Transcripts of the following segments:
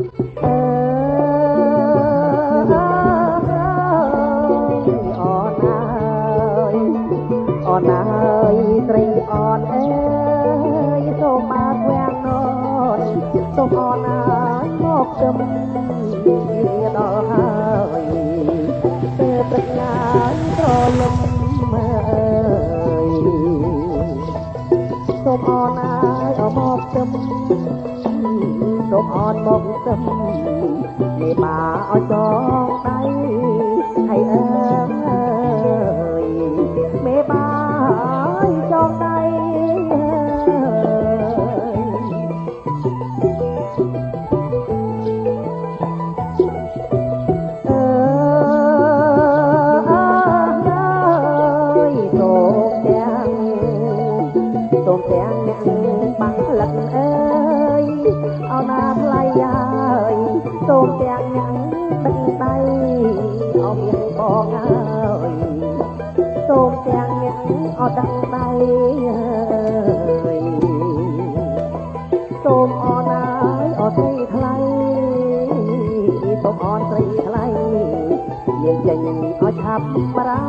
អើអូនអើយស្រីអូនអើយសូមមកវាំងនោនសូមអូនអើយមកជុំវាដល់ហើយពេលព្រឹកណាត្រលឹមអើយសូមអូនអើយអមកជុំសូមអូនមកជុំមេបាឲ្យចងដៃឲ្យអើយមេបាឲ្យចងដៃសូមទាំងអ្នកបាំងលឹកអើយអោណាថ្លៃហើយសូមទាំងអ្នកដឹកដៃអោមានបងអើយសូមទាំងអ្នកអត់ដឹកដៃសូមអរណាយអត់ស្រីថ្លៃសូមអរស្រីថ្លៃយើងចេញឲ្យឆាប់ប្រា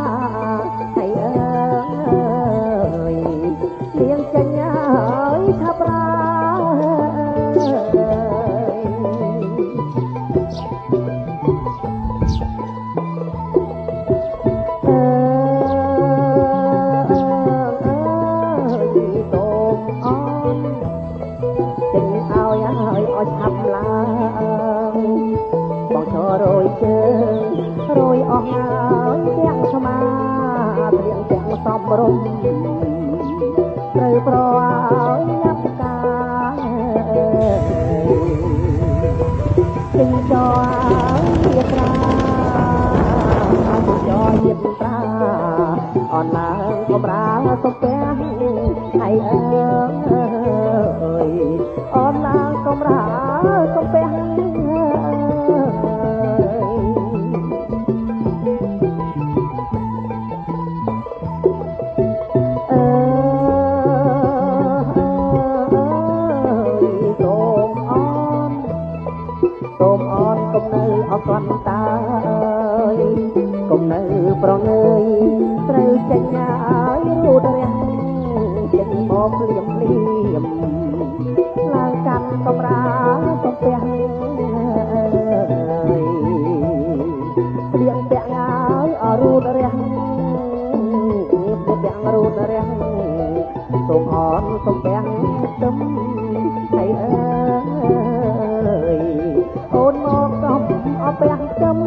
ឲ្យអើយទៀងចេញហើយឆាប់រាសូមអនចេញឲ្យឲ្យឆាប់ឡើងបងឈររយជើងរយអស់ហើយទាំងស្មាត្រៀងទាំងសំរុំត្រូវប្រឲ្យញាប់កាពេញចោយាត្រាពេញចោយាត្រាអនឡើងកំរាលសុភ័ក្រឲ្យអើយអនឡើងកំរាលសុភ័ក្រសូមអរកុំនៅអកន្តើយកុំនៅប្រងើយត្រូវចេញឲ្យរូតរះចេញមកភ្លាមភ្លាមឡើងកាន់កំរាសំពះព្រៀងពាក់ឲ្យអរូតរះពាក់រូតរះសូមអរសំពះទឹមឲ្យអើយអូនមកកំអពះទឹម